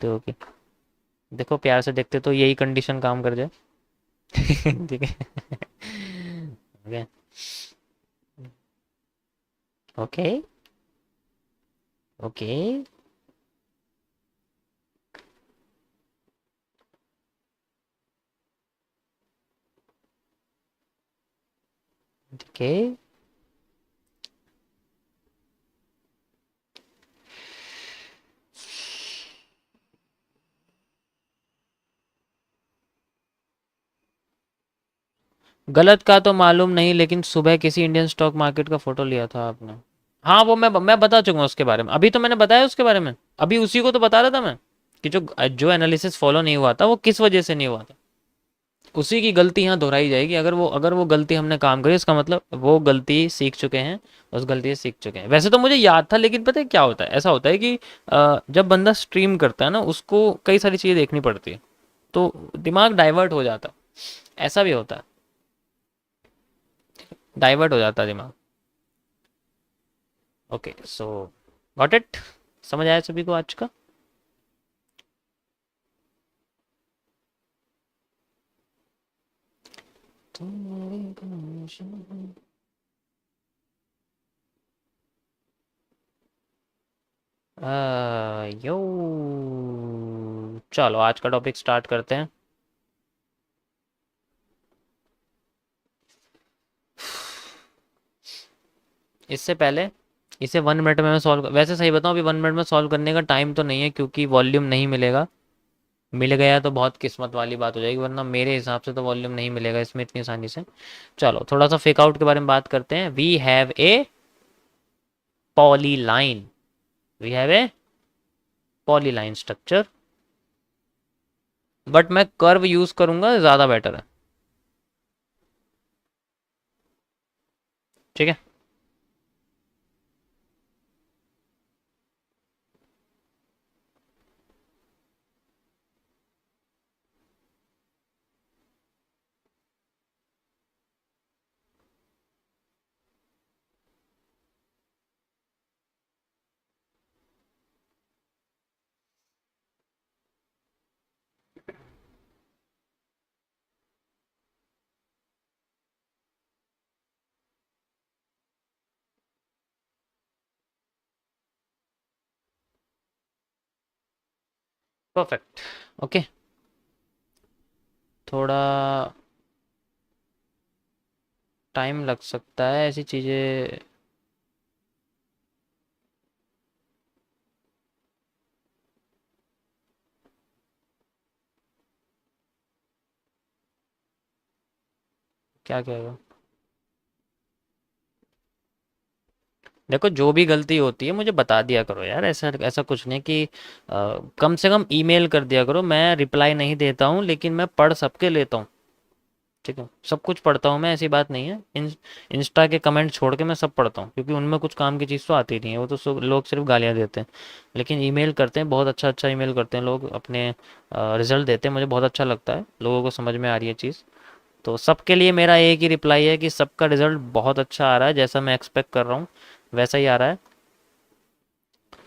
तो ओके, देखो प्यार से देखते तो यही कंडीशन काम कर जाए। ठीक है। ओके। ओके। ओके। ठीक है। गलत का तो मालूम नहीं, लेकिन सुबह किसी इंडियन स्टॉक मार्केट का फोटो लिया था आपने। हाँ वो मैं बता चुका हूँ उसके बारे में, अभी तो मैंने बताया उसके बारे में। अभी उसी को तो बता रहा था मैं, कि जो जो एनालिसिस फॉलो नहीं हुआ था वो किस वजह से नहीं हुआ था। उसी की गलती यहाँ दोहराई जाएगी। अगर वो गलती हमने काम करी, इसका मतलब वो गलती सीख चुके हैं, उस गलती से सीख चुके हैं। वैसे तो मुझे याद था, लेकिन पता है क्या होता है, ऐसा होता है कि जब बंदा स्ट्रीम करता है ना, उसको कई सारी चीज़ें देखनी पड़ती है, तो दिमाग डाइवर्ट हो जाता है। ऐसा भी होता है, डाइवर्ट हो जाता है दिमाग। ओके सो गॉट इट, समझ आया सभी को आज का। यो, चलो आज का टॉपिक स्टार्ट करते हैं। इससे पहले इसे 1 मिनट में मैं सॉल्व, वैसे सही बताऊं अभी 1 मिनट में सॉल्व करने का टाइम तो नहीं है, क्योंकि वॉल्यूम नहीं मिलेगा। मिल गया तो बहुत किस्मत वाली बात हो जाएगी, वरना मेरे हिसाब से तो वॉल्यूम नहीं मिलेगा इसमें इतनी आसानी से। चलो थोड़ा सा फेक आउट के बारे में बात करते हैं। We have a polyline, we have a polyline structure, but मैं कर्व यूज करूंगा, ज़्यादा बेटर है। ठीक है। परफेक्ट। ओके। थोड़ा टाइम लग सकता है ऐसी चीज़ें। क्या कहेगा, देखो जो भी गलती होती है मुझे बता दिया करो यार, ऐसा ऐसा कुछ नहीं कि कम से कम ईमेल कर दिया करो। मैं रिप्लाई नहीं देता हूँ, लेकिन मैं पढ़ सबके लेता हूँ। ठीक है, सब कुछ पढ़ता हूँ मैं, ऐसी बात नहीं है। इंस्टा के कमेंट छोड़ के मैं सब पढ़ता हूँ, क्योंकि उनमें कुछ काम की चीज़ तो आती नहीं है, वो तो लोग सिर्फ गालियाँ देते हैं। लेकिन ईमेल करते हैं, बहुत अच्छा अच्छा ईमेल करते हैं लोग, अपने रिजल्ट देते हैं, मुझे बहुत अच्छा लगता है, लोगों को समझ में आ रही है चीज़। तो सबके लिए मेरा एक ही रिप्लाई है कि सबका रिजल्ट बहुत अच्छा आ रहा है, जैसा मैं एक्सपेक्ट कर रहा हूँ वैसा ही आ रहा है।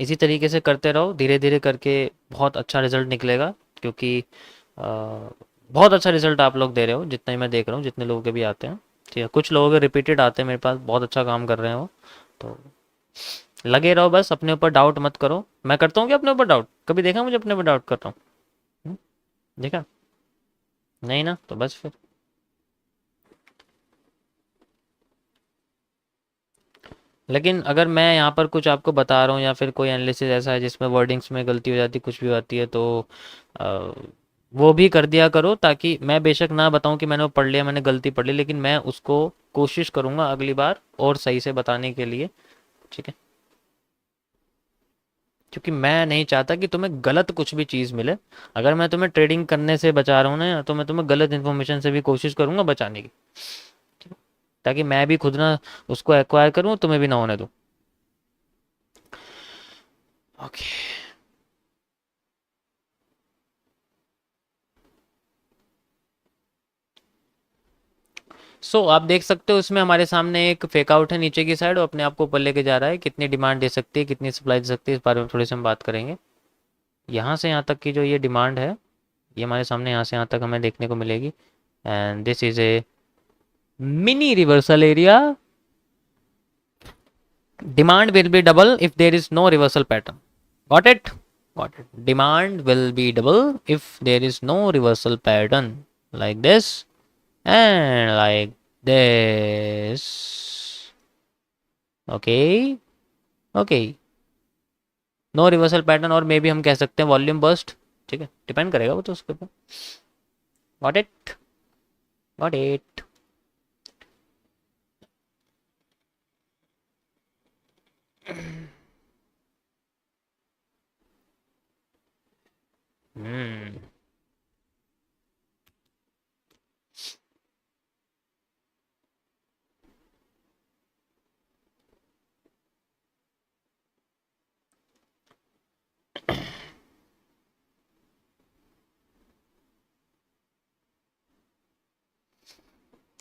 इसी तरीके से करते रहो, धीरे धीरे करके बहुत अच्छा रिजल्ट निकलेगा। क्योंकि बहुत अच्छा रिजल्ट आप लोग दे रहे हो, जितना ही मैं देख रहा हूँ, जितने लोगों के भी आते हैं। ठीक है, कुछ लोगों के रिपीटेड आते हैं मेरे पास, बहुत अच्छा काम कर रहे हो। तो लगे रहो, बस अपने ऊपर डाउट मत करो। मैं करता हूँ क्या अपने ऊपर डाउट? कभी देखा मुझे अपने ऊपर डाउट कर रहा हूँ? देखा नहीं ना, तो बस फिर। लेकिन अगर मैं यहाँ पर कुछ आपको बता रहा हूँ, या फिर कोई एनालिसिस ऐसा है जिसमें वर्डिंग्स में गलती हो जाती, कुछ भी आती है, तो अ, वो भी कर दिया करो, ताकि मैं बेशक ना बताऊं कि मैंने वो पढ़ लिया, मैंने गलती पढ़ ली, लेकिन मैं उसको कोशिश करूंगा अगली बार और सही से बताने के लिए। ठीक है, क्योंकि मैं नहीं चाहता कि तुम्हें गलत कुछ भी चीज़ मिले। अगर मैं तुम्हें ट्रेडिंग करने से बचा रहा हूँ ना, तो मैं तुम्हें गलत इन्फॉर्मेशन से भी कोशिश करूंगा बचाने की, ताकि मैं भी खुद ना उसको एक्वायर करूँ, तुम्हें भी ना होने दूँ। ओके। आप देख सकते हो इसमें हमारे सामने एक फेक आउट है नीचे की साइड, और अपने आप को ऊपर लेके जा रहा है। कितनी डिमांड दे सकती है, कितनी सप्लाई दे सकती है, इस बारे में थोड़ी सी हम बात करेंगे। यहाँ से यहाँ तक की जो ये डिमांड है, ये हमारे सामने यहाँ से यहाँ तक हमें देखने को मिलेगी, and this is a mini reversal area. Demand will be double if there is no reversal pattern. Got it? Got it. Demand will be double if there is no reversal pattern. Like this and like this. Okay. Okay. No reversal pattern, और मे भी हम कह सकते हैं volume burst. ठीक है, depend करेगा वो तो उसके ऊपर. Got it. Got it. Hmm.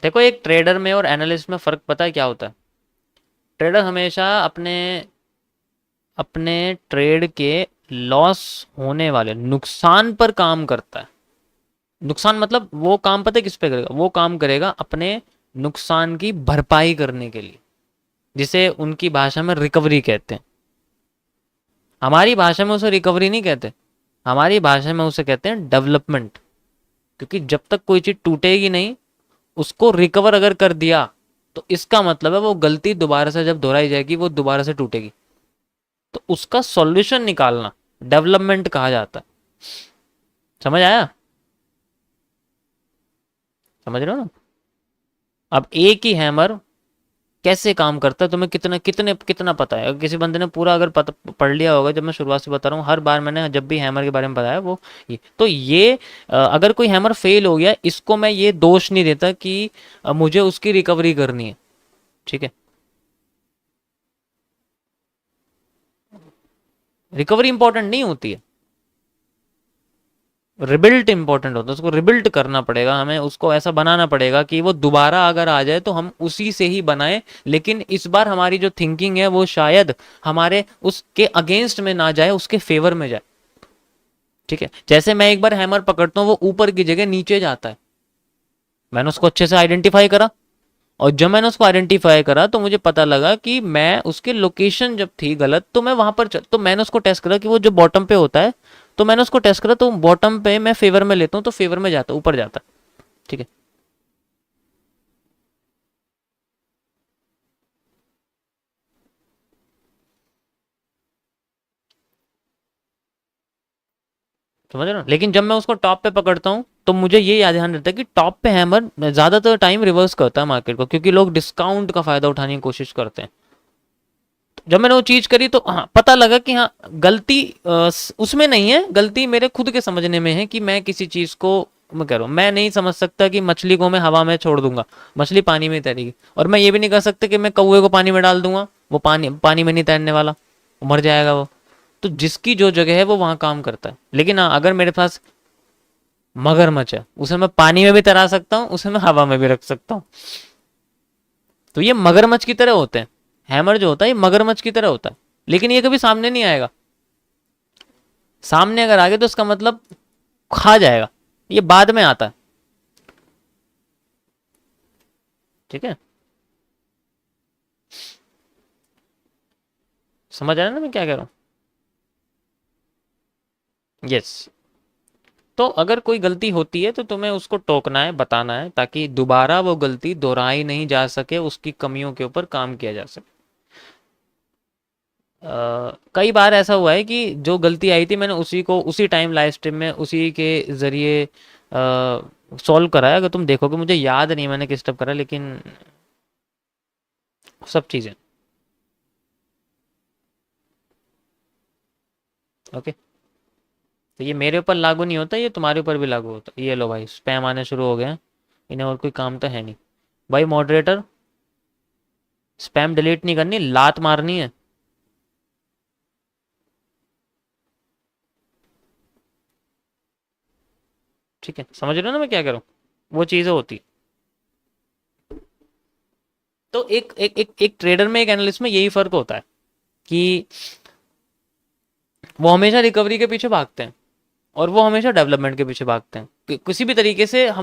देखो, एक ट्रेडर में और एनालिस्ट में फ़र्क पता है क्या होता है? ट्रेडर हमेशा अपने अपने ट्रेड के लॉस होने वाले नुकसान पर काम करता है. नुकसान मतलब वो काम पता है किस पे करेगा? वो काम करेगा अपने नुकसान की भरपाई करने के लिए, जिसे उनकी भाषा में रिकवरी कहते हैं. हमारी भाषा में उसे रिकवरी नहीं कहते, हमारी भाषा में उसे कहते हैं डेवलपमेंट. क्योंकि जब तक कोई चीज़ टूटेगी नहीं, उसको रिकवर अगर कर दिया तो इसका मतलब है वो गलती दोबारा से जब दोहराई जाएगी वो दोबारा से टूटेगी. तो उसका सॉल्यूशन निकालना डेवलपमेंट कहा जाता है. समझ आया? समझ रहे हो ना? अब एक ही हैमर कैसे काम करता है तुम्हें कितना पता है? अगर किसी बंदे ने पूरा अगर पढ़ लिया होगा, जब मैं शुरुआत से बता रहा हूँ, हर बार मैंने जब भी हैमर के बारे में बताया वो ये अगर कोई हैमर फेल हो गया, इसको मैं ये दोष नहीं देता कि मुझे उसकी रिकवरी करनी है. ठीक है, रिकवरी इंपॉर्टेंट नहीं होती है, रिबिल्ट इंपॉर्टेंट होता है. उसको रिबिल्ट करना पड़ेगा हमें, उसको ऐसा बनाना पड़ेगा कि वो दोबारा अगर आ जाए तो हम उसी से ही बनाए, लेकिन इस बार हमारी जो थिंकिंग है वो शायद हमारे उसके अगेंस्ट में ना जाए, उसके फेवर में जाए. ठीक है, जैसे मैं एक बार हैमर पकड़ता हूँ, वो ऊपर की जगह नीचे जाता है. मैंने उसको अच्छे से आइडेंटिफाई करा, और जब मैंने उसको आइडेंटिफाई करा तो मुझे पता लगा कि मैं उसके लोकेशन जब थी गलत, तो मैं वहां पर तो मैंने उसको टेस्ट करा कि वो जो बॉटम पे होता है, तो मैंने उसको टेस्ट करा, तो बॉटम पे मैं फेवर में लेता हूँ तो फेवर में जाता, ऊपर जाता. ठीक है, समझ रहे हो? लेकिन जब मैं उसको टॉप पे पकड़ता हूँ तो मुझे ये याद ध्यान रहता है कि टॉप पे हैमर ज्यादातर टाइम रिवर्स करता है मार्केट को, क्योंकि लोग डिस्काउंट का फायदा उठाने की कोशिश करते हैं. जब मैंने वो चीज करी तो हाँ पता लगा कि हाँ गलती उसमें नहीं है, गलती मेरे खुद के समझने में है कि मैं किसी चीज को, मैं कह रहा हूँ, मैं नहीं समझ सकता कि मछली को मैं हवा में छोड़ दूंगा, मछली पानी में तैरेगी. और मैं ये भी नहीं कर सकता कि मैं कौवे को पानी में डाल दूंगा, वो पानी पानी में नहीं तैरने वाला, वो मर जाएगा वो. तो जिसकी जो जगह है वो वहां काम करता है. लेकिन हाँ, अगर मेरे पास मगरमच्छ है, उसे मैं पानी में भी तैरा सकता हूँ, उसे मैं हवा में भी रख सकता हूँ. तो ये मगरमच्छ की तरह होते हैं. हैमर जो होता है ये मगरमच्छ की तरह होता है, लेकिन ये कभी सामने नहीं आएगा. सामने अगर आ गया तो इसका मतलब खा जाएगा, ये बाद में आता है. ठीक है, समझ आया ना मैं क्या कह रहा हूँ? यस. तो अगर कोई गलती होती है तो तुम्हें उसको टोकना है, बताना है, ताकि दोबारा वो गलती दोहराई नहीं जा सके, उसकी कमियों के ऊपर काम किया जा सके. कई बार ऐसा हुआ है कि जो गलती आई थी मैंने उसी को उसी टाइम लाइव स्ट्रीम में उसी के ज़रिए सॉल्व कराया. अगर तुम देखोगे, मुझे याद नहीं मैंने किस स्टेप करा, लेकिन सब चीज़ें. ओके, तो ये मेरे ऊपर लागू नहीं होता, ये तुम्हारे ऊपर भी लागू होता. ये लो भाई, स्पैम आने शुरू हो गए हैं, इन्हें और कोई काम तो है नहीं. भाई मॉडरेटर, स्पैम डिलीट नहीं करनी, लात मारनी है. ठीक है, समझ रहे हो ना मैं क्या कह रहा हूँ? वो चीज़ें होती. तो एक एक ट्रेडर में, एक एनालिस्ट में यही फर्क होता है कि वो हमेशा रिकवरी के पीछे भागते हैं और वो हमेशा डेवलपमेंट के पीछे भागते हैं किसी भी तरीके से।